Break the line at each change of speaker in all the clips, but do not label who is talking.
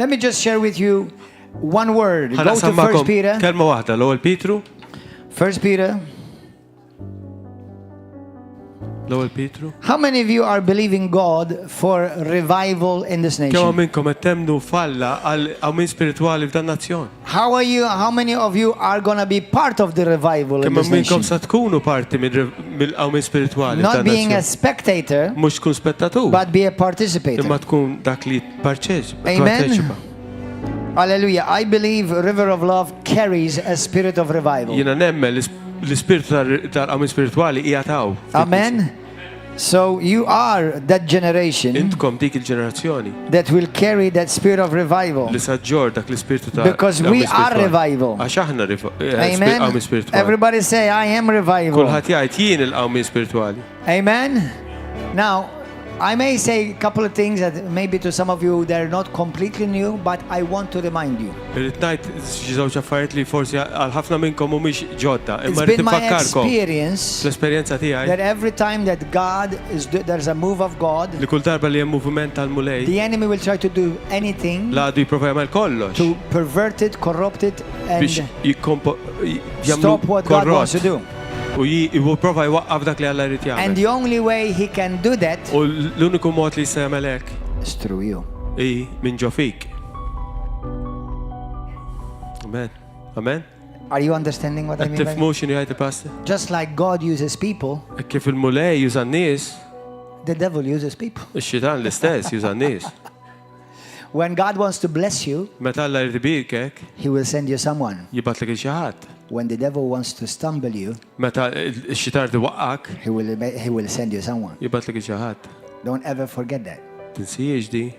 Let me just share with you one word. Go to
Ħanaqsammakom
1 Peter.
kelma waħda l-ewwel Pietru.
1 Peter.
L-ewwel Pietru.
How many of you are believing God for revival in this
Kemm
nation?
minnkom qed temnu falla għal awmin spiritwali f'dan nazzjon.
How many of you are going to be part of the revival in
Kemm
this
minnkom
nation?
sa tkunu parti mill-awmin spiritwali
Not
f'dan
being a
nazzjon.
spectator,
Mhux tkun spettatur,
but be a participator.
imma tkun dak li parteċipa.
Amen. Hallelujah. I believe River of Love carries a spirit of revival.
Jiena nemmen l-ispirtu tal-awmin spiritwali hija taw.
Amen. So you are that generation
Intkom dik il-ġenerazzjoni
that will carry that spirit of revival.
li saġġor dak l-ispirtu ta'
Because we are revival.
Għax aħna
Amen.
awmin spiritwali.
Everybody say, I am revival.
Kulħadd jgħid jien il-awmin spiritwali.
Amen. Now, I may say a couple of things that maybe to some of you they're not completely new, but I want to remind you.
Irrid ngħid xi żewġ affarijiet li forsi għal ħafna minnkom mhumiex ġodda,
It's
imma rrid
been my
infakkarkom
experience
l-esperjenza tiegħi
that every time that there's a move of God,
li kull darba li hemm moviment tal-mulej
the enemy will try to do anything
l-għadu jipprova jagħmel kollox
to pervert it, corrupt it,
biex
and stop what God wants to do.
U jipprova jwaqqaf dak li Alla jrid
And
jagħmel.
the only way he can do that
U l-uniku mod li jista' jagħmel hekk
is through you.
hi minn ġo fik. Amen. Amen.
Are you understanding what I
Qed
mean? by
tifhmu x'inhu jgħid il-pastor?
that? Just like God uses people,
Kif il-mulej juża n-nies,
the devil uses people.
ix-xitan l-istess juża n-nies.
When God wants to bless you,
Meta Alla jrid ibirkek,
he will send you someone.
jibatlek il xi ħadd.
When the devil wants to stumble you,
Meta x-xitar iwaqqak,
he will send you someone.
jibatlek il xi ħadd.
Don't ever forget that.
Tinsijiex di.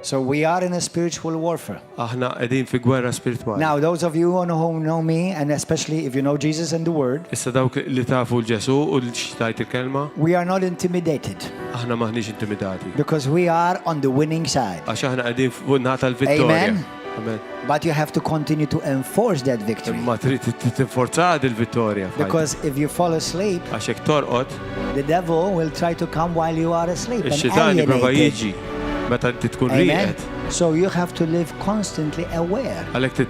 So we are in a spiritual warfare.
Aħna qegħdin fi gwerra spiritwali.
Now, those of you who know me, and especially if you know Jesus and the Word,
Issa dawk li tafu l-Ġesu u l-xtajt il-kelma,
we are not intimidated
aħna maħniex intimidati.
because we are on the winning side.
Għax aħna qegħdin fuq nata l-vittorja.
Amen.
Amen.
But you have to continue to enforce that victory.
Imma trid tinforza il-vittorja.
Because if you fall asleep,
Għax hekk torqod,
the devil will try to come while you are asleep and
ix-xitan jipprova
alienate
jiġi
it.
meta inti tkun
Amen.
rieqed.
So you have to live constantly aware.
Għalhekk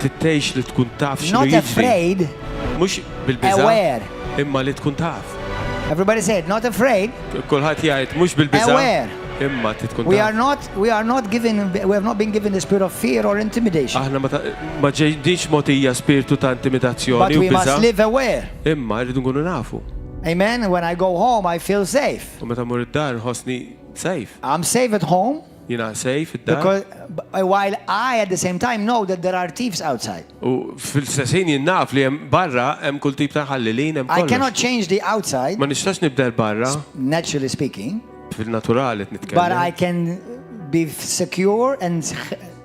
tittejx li tkun taf x'inhu
Not
jiġri.
afraid,
Mhux bil-biża'
aware.
imma li tkun taf.
Everybody say it, not afraid,
Kulħadd jgħid mhux bil-biża'
aware.
imma tkun
We
taf.
are not given, we have not been given the spirit of fear or intimidation.
Aħna ma ġejdix mogħtija spiritu ta'
But
intimidazzjoni u
we must
biża'
live aware.
imma rridu nkunu nafu.
Amen. When I go home, I feel safe.
U meta mur id-dar nħossni safe.
I'm safe at home
Jiena safe id-dar.
because while I at the same time know that there are thieves outside.
U fil-sessin jien naf li hemm barra hemm kull tip ta' ħallilin hemm
I cannot
kollox.
change the outside,
Ma nistax nibda barra
naturally speaking,
fil-naturali
but
nitkellem.
I can be secure and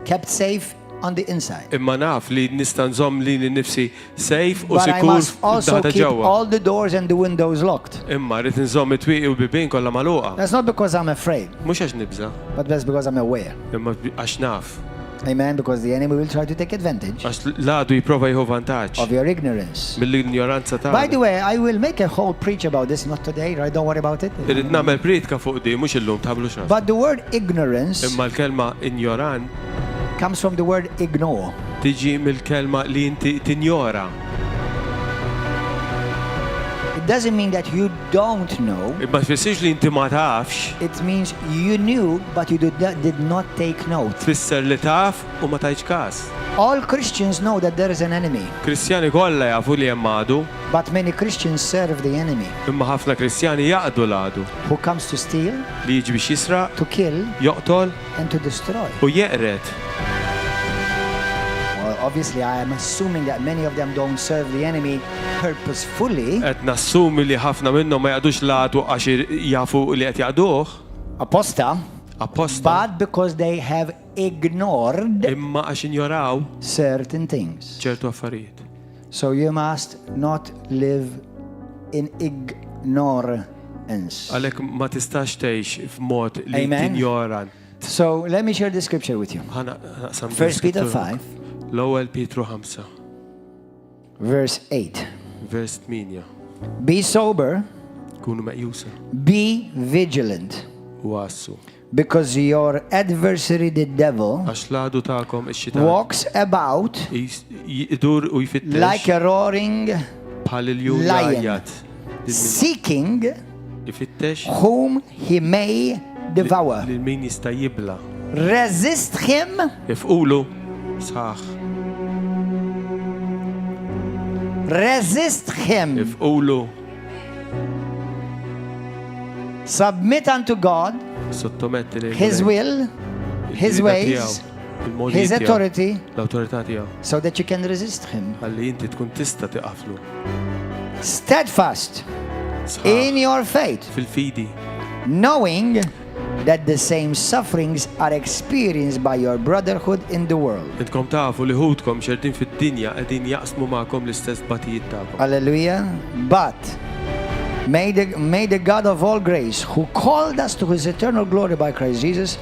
kept safe on the inside.
Imma naf li nista' nżomm li nifsi safe u
But I
sikur
must also
daħda
keep
ġewwa.
all the doors and the windows locked.
Imma rrid nżomm it-twieqi u l-bibien kollha magħluqa.
That's not because I'm afraid,
Mhux għax nibża,
but that's because I'm aware.
imma għax naf.
Amen. Because the enemy will try to take advantage
Għax l-għadu jipprova jieħu vantaġġ
of your ignorance.
mill-ignoranza
By the
tagħna.
way, I will make a whole preach about this, not today, right? Don't worry about it.
Irrid nagħmel pritka fuq di mhux illum tħablux ras.
But the word ignorance
Imma l-kelma ignoran
comes from the word ignore.
tiġi mill-kelma li inti tinjora.
It doesn't mean that you don't know.
Imma tfissirx li inti ma tafx,
It means you knew, but you did not take note.
tfisser li taf u ma tajx każ.
All Christians know that there is an enemy,
Kristjani kollha jafu li hemm għadu,
but many Christians serve the enemy
imma ħafna Kristjani jaqdu l-għadu
who comes to steal,
li jiġi biex jisraq,
to kill,
joqtol
and to destroy.
u jeqret.
Well, obviously, I am assuming that many of them don't serve the enemy purposefully,
Qed nassumi li ħafna minnhom ma jaqdux l-għadu għax jafu li qed jaqduh
aposta,
apposta,
but because they have ignored
imma għax injoraw
certain things.
ċertu affarijiet.
So you must not live in ignorance.
Għalhekk ma tistax tgħix f'mod li
Amen.
tinjoran.
So let me share this scripture with you.
Naqsam
1 Peter 5,
L-ewwel Pietru 5,
verse 8.
vers 8.
Be sober,
Kunu meqjusa
be vigilant.
u għassu.
Because your adversary, the devil,
Għax l-għadu ta'kom ix-xitan
walks about
jidur u jfittex
like a roaring
bħal il-jum
lion,
jgħajjat.
seeking
Jfittex
whom he may devour.
lil min jista' jibla.
Resist him
Ifqulu sħaħ.
resist him.
Ifqulu
Submit unto God
sottometti li
his will, his ways, his authority,
l-autorità tiegħu.
so that you can resist him.
Ħalli inti tkun tista' tiqaflu.
Steadfast
Sħaħ
in your faith,
fil-fidi.
knowing that the same sufferings are experienced by your brotherhood in the world.
Intkom tafu li ħudkom xerdin fid-dinja qegħdin jaqsmu magħkom l-istess batijiet tagħkom.
Hallelujah. But may the God of all grace, who called us to his eternal glory by Christ Jesus,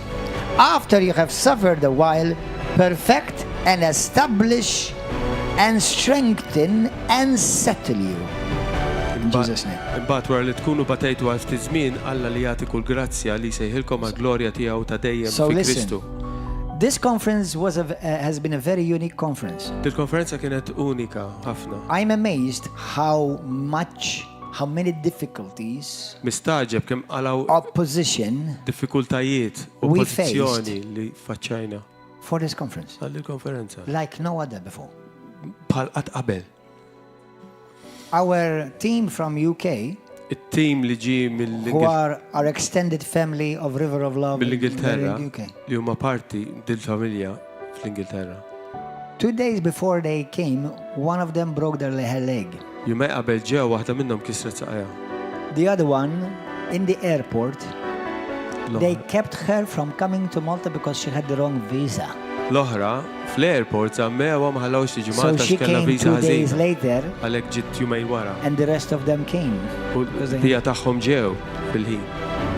after you have suffered a while, perfect and establish and strengthen and settle you. In Jesus' name.
Imbagħad wara li tkunu batejtu għal ftit żmien Alla li jagħti kull grazzja li jsejħilkom għall-glorja tiegħu ta' dejjem
So
fi
listen.
Kristu.
This conference has been a very unique conference.
Il-konferenza kienet unika ħafna.
I'm amazed how many difficulties,
Mistaġeb kemm qalaw
opposition
diffikultajiet u
We
pożizzjoni li faċċajna
for this conference,
għall-konferenza.
like no other before.
Bħal qatt qabel.
Our team from UK,
It-tim li ġi
who are our extended family of River of Love in
mill-Ingilterra
the UK.
li huma parti dil-familja fl-Ingilterra.
2 days before they came, one of them broke her leg.
Jumej qabel ġew waħda minnhom kisret saqajja.
The other one, in the airport, they kept her from coming to Malta because she had the wrong visa.
L-oħra fl-airport żammewa ma ħallawx tiġi
So
Malta
she
x'kellha
came
viża
2 days
ħażina.
later,
Għalhekk ġiet jumej wara.
and the rest of them came.
U l-bija tagħhom ġew fil-ħin.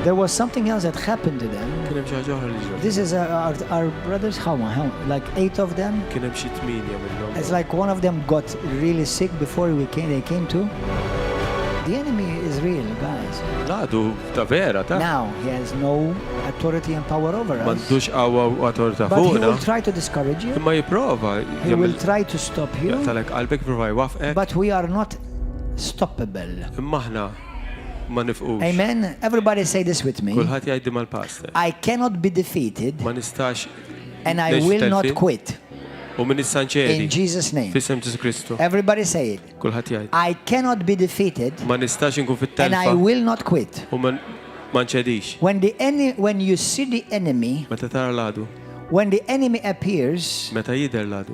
There was something else that happened to them.
Kien hemm xi ħaġa oħra li ġrat.
This is our brothers, how like 8 of them.
Kien hemm xi 8 minnhom.
It's like one of them got really sick before they came to. The enemy is real, guys.
Ladu ta' vera ta'
Now he has no authority and power over us.
m'għandux qawwa u awtorità
But he
fuqna.
will try to discourage you.
Imma jipprova
He will try to stop you.
jaqtalek qalbek jipprova jwafqek.
But we are not stoppable.
Imma aħna ma nifqux.
Amen. Everybody say this with me.
Kulħadd jgħiddi mal-pastor.
I cannot be defeated
Ma nistax
and I
Lex
will not
telfin.
quit.
u min issanċedi.
In Jesus' name.
Fissem Ġesu Kristu.
Everybody say it.
Kulħadd jgħid.
I cannot be defeated
Ma nistax inkun
and I
fit-telfa
will not quit.
u ma nċedix.
When you see the enemy,
Meta tara l-għadu,
when the enemy appears,
meta jidher l-għadu,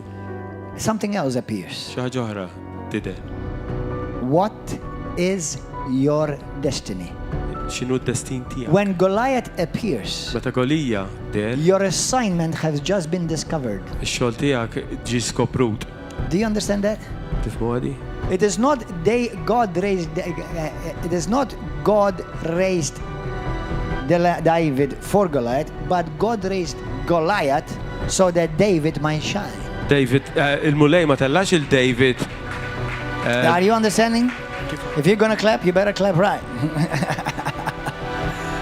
something else appears.
xi ħaġa oħra tidher.
What is your destiny?
X'inhu d-destin tiegħek?
When Goliath appears,
Meta Golija del,
your assignment has just been discovered.
ix-xogħol tiegħek ġi skoprut.
Do you understand that?
Tifhmu għadi?
It is not God raised. It is not God raised David for Goliath, but God raised Goliath so that David might shine.
David, il-mulej ma tellax il-David.
Are you understanding? If you're gonna clap, you better clap right.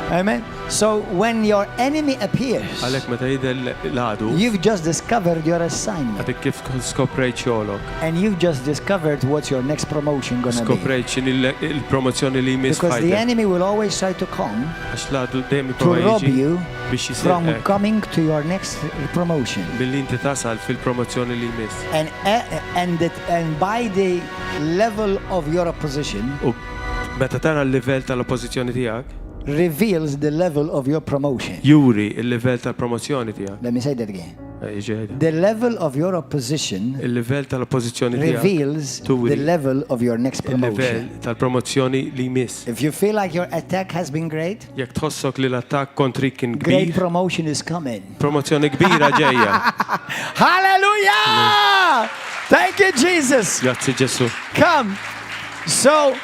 Amen. So when your enemy appears,
Għalhekk meta jidher l-għadu,
you've just discovered your assignment,
għadik kif skoprejt xogħolok.
and you've just discovered what's your next promotion gonna be.
Skoprejt x'inhi il-promozzjoni li jmiss
Because the
fajtek.
enemy will always try to come
Għax l-għadu dejjem
to
jipprova
rob
jiġi
you
biex jisir
from
hekk.
coming to your next promotion.
Billi inti tasal fil-promozzjoni li jmiss.
And by the level of your opposition
U meta tara l-livell tal-oppożizzjoni tiegħek,
reveals the level of your promotion.
juri il-livell tal-promozzjoni tiegħek.
Let me say that again.
Jiġi
The level of your opposition
il-livell tal-oppożizzjoni tiegħek,
reveals
Turi.
the level of your next
il-livell
promotion.
tal-promozzjoni li jmiss.
If you feel like your attack has been great,
Jekk tħossok li l-attakk kontrik kien
great
kbir,
promotion is coming.
promozzjoni kbira ġejja.
Hallelujah! Thank you, Jesus.
Grazzi Ġesu.
Come. So,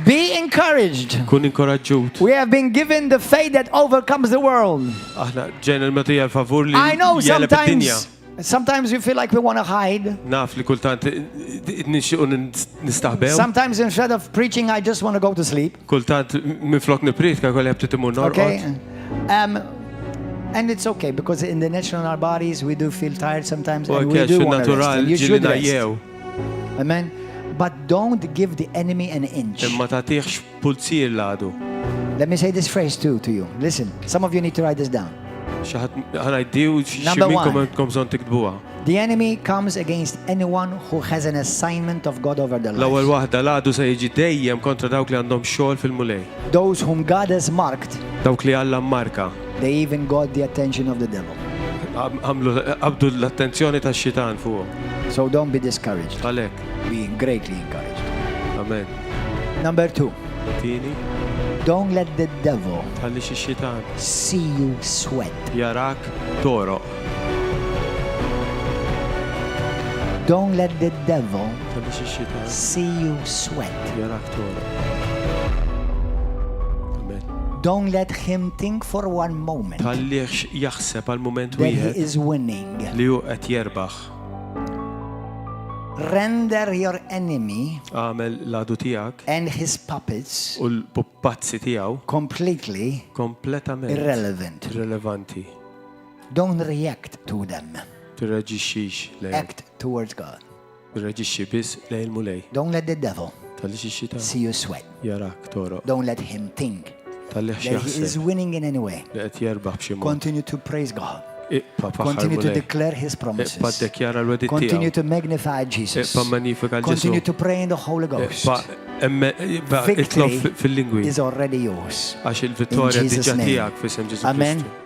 be encouraged.
Kun inkoraġġut.
We have been given the faith that overcomes the world.
Aħna ġejna l-matija l-favur li
I know
jeleb id-dinja.
sometimes Sometimes we feel like we want to hide.
Naf li kultant nixtiequ nistaħbew.
Sometimes instead of preaching, I just want to go to sleep.
Kultant minflok nipritka kolli ħabtit imur
Okay?
norqod.
And it's okay because in the natural bodies we do feel tired sometimes
U
and we
għax
do want to rest.
fin-natural
And you
ġili
should rest.
najjew.
Amen. But don't give the enemy an inch.
Imma tagħtihx pulzir l-għadu.
Let me say this phrase too to you. Listen, some of you need to write this down.
Ħanajdiw xi
Number
minnkom
one.
għandkom bżonn tiktbuha.
The enemy comes against anyone who has an assignment of God over their
L-ewwel
lives.
waħda l-għadu se jiġi dejjem kontra dawk li għandhom xogħol fil-mulej.
Those whom God has marked,
Dawk li Alla mmarka.
they even got the attention of the devil.
Qabdu l-attenzjoni tax-xitan fuqhom.
So don't be discouraged.
Għalhekk.
Be greatly encouraged.
Amen.
Number 2,
Tieni,
don't let the devil
ħalli xi xitan
see you sweat.
jarak toroq.
Don't let the devil
Ħalli xi xitan
see you sweat.
jarak toroq. Amen.
Don't let him think for one moment
Ħallihx jaħseb għal mument
that he
wieħed
is winning.
li hu qed jerbaħ.
Render your enemy
Għamel l-għadu tiegħek
and his puppets
u l-puppazzi tiegħu
completely
kompletament
irrelevant.
irrelevanti.
Don't react to them.
Tirreġixxix lejn.
Act towards God.
Tirreġixxi biss lejn mulej.
Don't let the devil
Talli xi xitan
see you sweat.
jarak toroq.
Don't let him think
Tallihx
that he is
jaħseb
winning in any way.
li qed jerbaħ b'xi mod.
Continue to praise God.
Iqpa' faħħar
Continue to
mulej.
declare his
Iqpa'
promises.
ddekjara l-wedit
Continue
tiegħu.
to magnify Jesus.
Iqpa' manifika l-Ġesu.
Continue to pray in the Holy Ghost.
Iqpa' itlob
Victory
fil-lingwi.
is already yours.
Għax il-vittorja
In Jesus'
diġà
name.
tiegħek f'isem Ġesu
Amen.
Kristu.